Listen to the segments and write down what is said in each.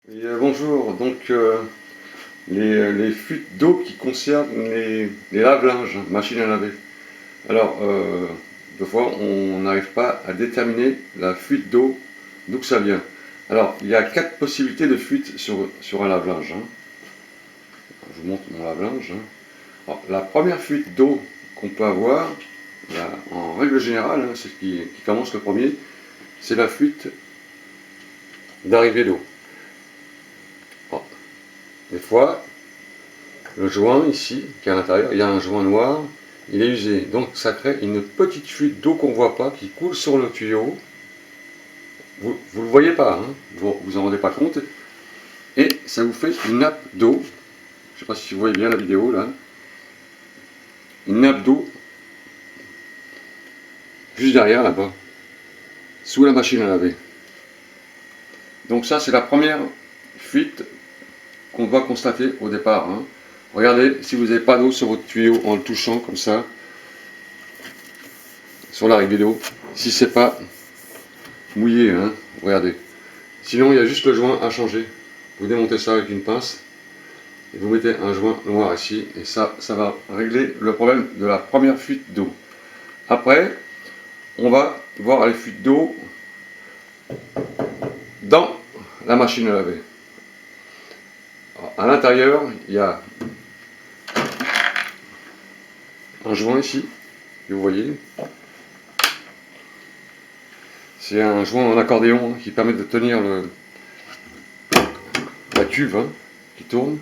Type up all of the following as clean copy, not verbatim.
Et, bonjour, donc les fuites d'eau qui concernent les lave-linges, machines à laver. Alors, deux fois, on n'arrive pas à déterminer la fuite d'eau, d'où que ça vient. Alors, il y a quatre possibilités de fuite sur un lave-linge, hein. Je vous montre mon lave-linge, hein. Alors, la première fuite d'eau qu'on peut avoir, en règle générale, hein, c'est ce qui commence le premier, c'est la fuite d'arrivée d'eau. Des fois, le joint ici, qui est à l'intérieur, il y a un joint noir, il est usé. Donc ça crée une petite fuite d'eau qu'on ne voit pas, qui coule sur le tuyau. Vous ne le voyez pas, hein, vous en rendez pas compte. Et ça vous fait une nappe d'eau. Je ne sais pas si vous voyez bien la vidéo là. Une nappe d'eau juste derrière là-bas, sous la machine à laver. Donc ça c'est la première fuite qu'on doit constater au départ, hein. Regardez si vous n'avez pas d'eau sur votre tuyau en le touchant comme ça, sur l'arrivée d'eau. Si c'est pas mouillé, hein, regardez. Sinon, il y a juste le joint à changer. Vous démontez ça avec une pince et vous mettez un joint noir ici et ça va régler le problème de la première fuite d'eau. Après, on va voir les fuites d'eau dans la machine à laver. Alors, à l'intérieur, il y a un joint ici, que vous voyez. C'est un joint en accordéon, hein, qui permet de tenir la cuve, hein, qui tourne.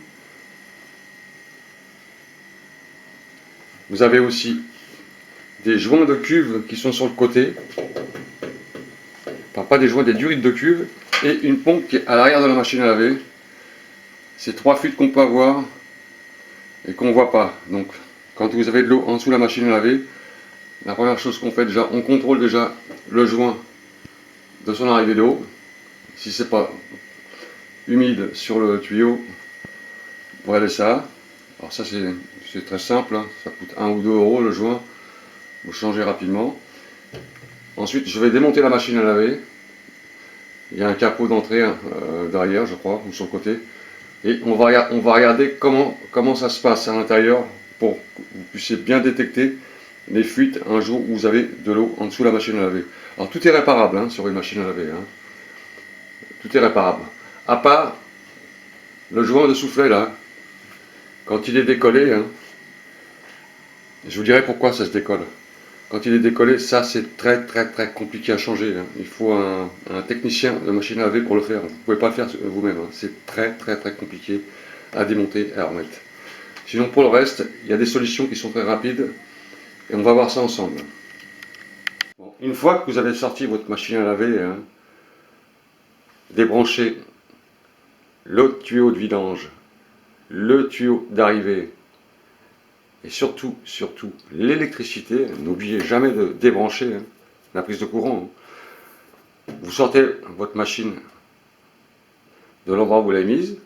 Vous avez aussi des joints de cuve qui sont sur le côté. Enfin, pas des joints, des durites de cuve. Et une pompe qui est à l'arrière de la machine à laver. C'est trois fuites qu'on peut avoir et qu'on ne voit pas. Donc, quand vous avez de l'eau en dessous de la machine à laver, la première chose qu'on fait déjà, on contrôle déjà le joint de son arrivée d'eau. Si c'est pas humide sur le tuyau, regardez ça. Alors ça c'est très simple, hein. Ça coûte 1 ou 2 euros le joint. Vous changez rapidement. Ensuite, je vais démonter la machine à laver. Il y a un capot d'entrée derrière, je crois, ou sur le côté. Et on va regarder comment ça se passe à l'intérieur pour que vous puissiez bien détecter les fuites un jour où vous avez de l'eau en dessous de la machine à laver. Alors tout est réparable, hein, sur une machine à laver, hein. Tout est réparable. À part le joint de soufflet là, quand il est décollé, hein, je vous dirai pourquoi ça se décolle. Quand il est décollé, ça c'est très compliqué à changer, hein. Il faut un technicien de machine à laver pour le faire. Vous ne pouvez pas le faire vous-même, hein. C'est très compliqué à démonter et à remettre. Sinon pour le reste, il y a des solutions qui sont très rapides et on va voir ça ensemble. Bon, une fois que vous avez sorti votre machine à laver, hein, débranchez le tuyau de vidange, le tuyau d'arrivée et surtout l'électricité. N'oubliez jamais de débrancher, hein, la prise de courant, hein. Vous sortez votre machine de l'endroit où vous l'avez mise.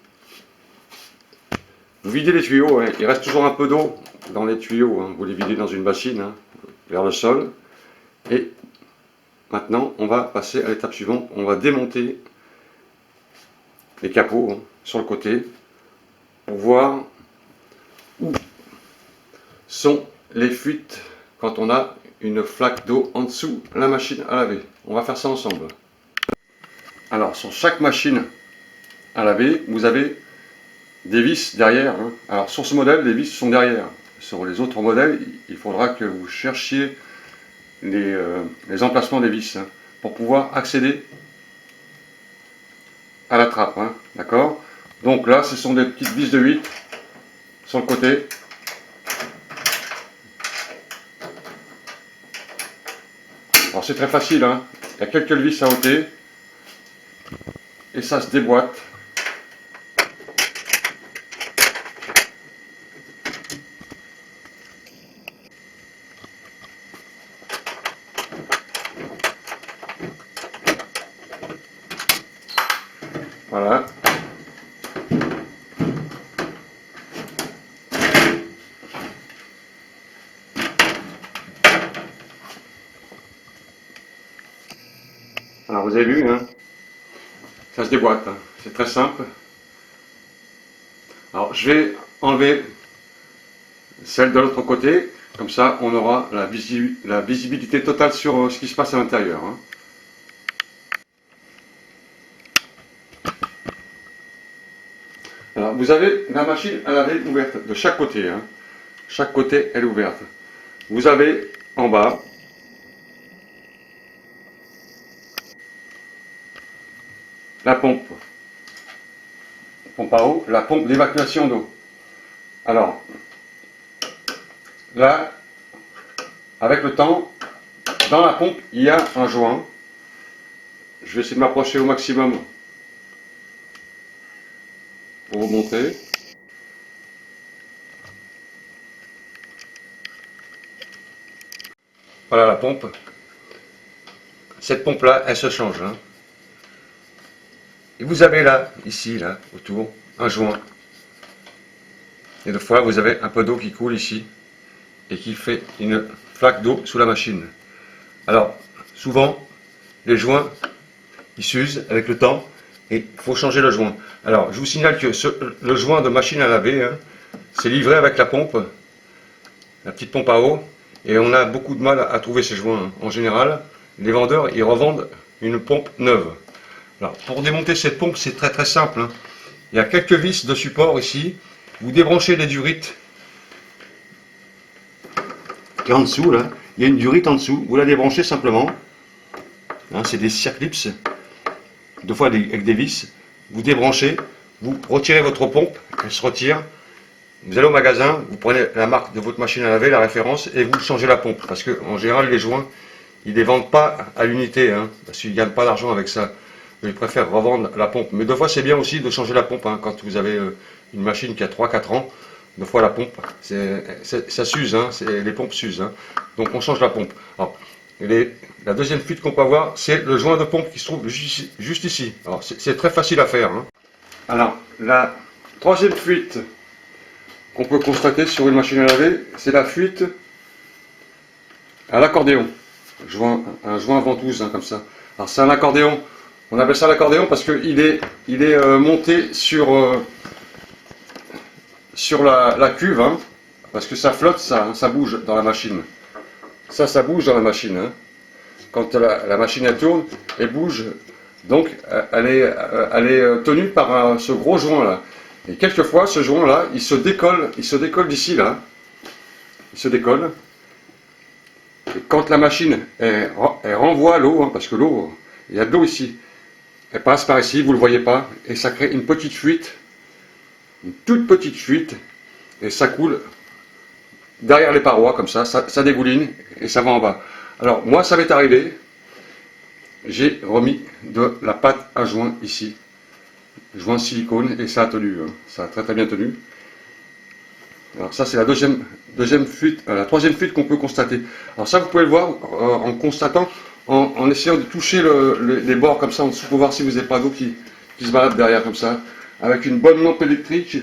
Vous videz les tuyaux, hein. Il reste toujours un peu d'eau dans les tuyaux, hein. Vous les videz dans une bassine, hein, vers le sol. Et maintenant, on va passer à l'étape suivante. On va démonter les capots, hein, sur le côté pour voir où sont les fuites quand on a une flaque d'eau en dessous de la machine à laver. On va faire ça ensemble. Alors, sur chaque machine à laver, vous avez des vis derrière, hein. Alors sur ce modèle, les vis sont derrière. Sur les autres modèles, il faudra que vous cherchiez les emplacements des vis, hein, pour pouvoir accéder à la trappe, hein, d'accord. Donc là, ce sont des petites vis de 8 sur le côté. Alors c'est très facile, hein. Il y a quelques vis à ôter et ça se déboîte. Voilà. Alors vous avez vu, hein, ça se déboîte, hein. C'est très simple. Alors je vais enlever celle de l'autre côté, comme ça on aura la visibilité totale sur ce qui se passe à l'intérieur, hein. Alors vous avez la machine à laver ouverte de chaque côté, hein. Chaque côté elle est ouverte. Vous avez en bas la pompe à eau, la pompe d'évacuation d'eau. Alors là, avec le temps, dans la pompe, il y a un joint. Je vais essayer de m'approcher au maximum pour vous montrer. Voilà la pompe. Cette pompe-là, elle se change, hein. Et vous avez là, ici, là, autour, un joint. Et des fois, vous avez un peu d'eau qui coule ici et qui fait une flaque d'eau sous la machine. Alors, souvent, les joints, ils s'usent avec le temps et il faut changer le joint. Alors, je vous signale que le joint de machine à laver, hein, c'est livré avec la pompe, la petite pompe à eau, et on a beaucoup de mal à trouver ces joints, hein. En général, les vendeurs, ils revendent une pompe neuve. Alors, pour démonter cette pompe, c'est très simple, hein. Il y a quelques vis de support ici. Vous débranchez les durites qui est en dessous, là. Il y a une durite en dessous. Vous la débranchez simplement. Hein, c'est des circlips, deux fois avec des vis. Vous débranchez, vous retirez votre pompe, elle se retire. Vous allez au magasin, vous prenez la marque de votre machine à laver, la référence, et vous changez la pompe. Parce que en général, les joints, ils ne les vendent pas à l'unité, hein, parce qu'ils ne gagnent pas d'argent avec ça. Ils préfèrent revendre la pompe. Mais deux fois, c'est bien aussi de changer la pompe, hein, quand vous avez une machine qui a 3-4 ans. Deux fois la pompe, ça s'use, hein, les pompes s'usent, hein. Donc on change la pompe. Alors, la deuxième fuite qu'on peut avoir, c'est le joint de pompe qui se trouve juste ici. Alors c'est très facile à faire, hein. Alors, la troisième fuite qu'on peut constater sur une machine à laver, c'est la fuite à l'accordéon. Un joint ventouse, hein, comme ça. Alors c'est un accordéon. On appelle ça l'accordéon parce qu'il est monté sur la cuve, hein, parce que ça flotte, ça bouge dans la machine. Ça bouge dans la machine, hein. Quand la machine elle tourne, elle bouge, donc elle est tenue par ce gros joint là. Et quelquefois ce joint là, il se décolle d'ici là. Il se décolle. Et quand la machine elle renvoie l'eau, hein, parce que l'eau, il y a de l'eau ici, elle passe par ici, vous ne le voyez pas, et ça crée une petite fuite, une toute petite fuite, et ça coule derrière les parois, comme ça dégouline, et ça va en bas. Alors, moi, ça m'est arrivé, j'ai remis de la pâte à joint ici, joint silicone, et ça a tenu, hein. Ça a très bien tenu. Alors ça, c'est la deuxième fuite, la troisième fuite qu'on peut constater. Alors ça, vous pouvez le voir en constatant, en essayant de toucher les bords comme ça en dessous pour voir si vous n'avez pas d'eau qui se balade derrière comme ça. Avec une bonne lampe électrique,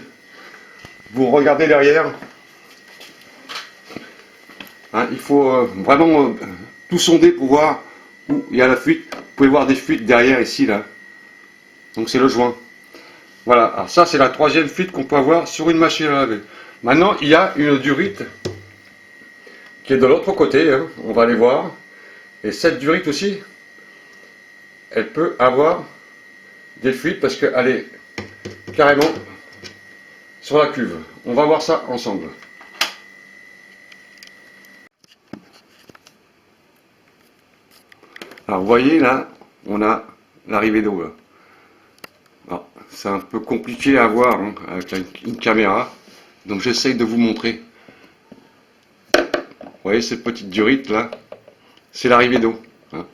vous regardez derrière. Hein, il faut vraiment tout sonder pour voir où il y a la fuite. Vous pouvez voir des fuites derrière ici, là. Donc c'est le joint. Voilà, alors ça c'est la troisième fuite qu'on peut avoir sur une machine à laver. Maintenant, il y a une durite qui est de l'autre côté, hein, on va aller voir. Et cette durite aussi, elle peut avoir des fuites parce qu'elle est carrément sur la cuve. On va voir ça ensemble. Alors vous voyez là, on a l'arrivée d'eau là. C'est un peu compliqué à voir, hein, avec une caméra, donc j'essaye de vous montrer. Vous voyez cette petite durite là, c'est l'arrivée d'eau, hein.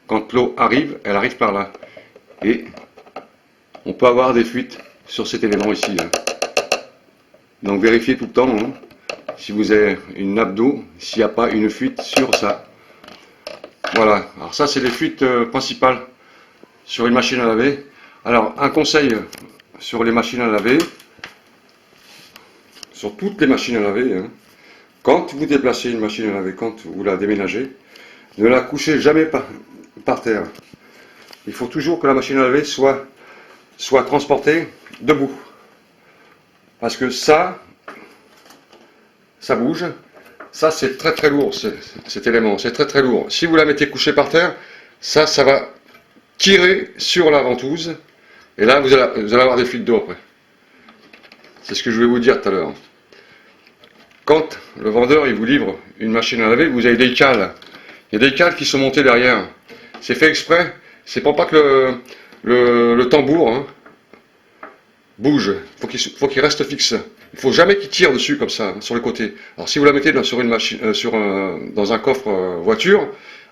Quand l'eau arrive, elle arrive par là. Et on peut avoir des fuites sur cet élément ici, là. Donc vérifiez tout le temps, hein, si vous avez une nappe d'eau, s'il n'y a pas une fuite sur ça. Voilà, alors ça c'est les fuites principales sur une machine à laver. Alors un conseil sur les machines à laver, sur toutes les machines à laver, hein, quand vous déplacez une machine à laver, quand vous la déménagez, ne la couchez jamais par terre. Il faut toujours que la machine à laver soit soit transporté debout. Parce que ça bouge. Ça, c'est très très lourd, cet élément. C'est très très lourd. Si vous la mettez couchée par terre, ça va tirer sur la ventouse. Et là, vous allez avoir des fuites d'eau après. C'est ce que je vais vous dire tout à l'heure. Quand le vendeur il vous livre une machine à laver, vous avez des cales. Il y a des cales qui sont montées derrière. C'est fait exprès. C'est pour pas que le tambour bouge. Faut qu'il reste fixe. Il faut jamais qu'il tire dessus comme ça, sur les côtés. Alors si vous la mettez sur une machine, dans un coffre voiture,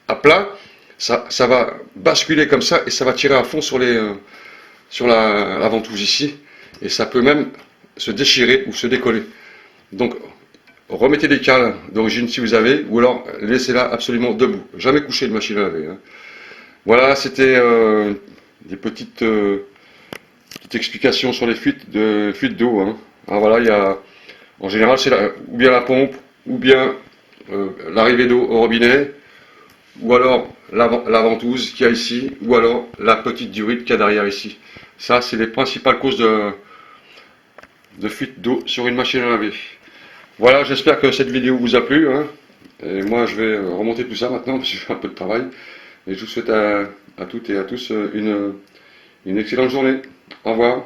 à plat, ça va basculer comme ça et ça va tirer à fond sur la ventouse ici. Et ça peut même se déchirer ou se décoller. Donc remettez des cales d'origine si vous avez, ou alors laissez-la absolument debout. Jamais coucher une machine à laver. Voilà, c'était des petites explications sur les fuites d'eau. Alors voilà, il y a, en général, c'est ou bien la pompe, ou bien l'arrivée d'eau au robinet, ou alors la ventouse qu'il y a ici, ou alors la petite durite qu'il y a derrière ici. Ça, c'est les principales causes de fuite d'eau sur une machine à laver. Voilà, j'espère que cette vidéo vous a plu. Et moi, je vais remonter tout ça maintenant, parce que j'ai un peu de travail. Et je vous souhaite à toutes et à tous une excellente journée. Au revoir.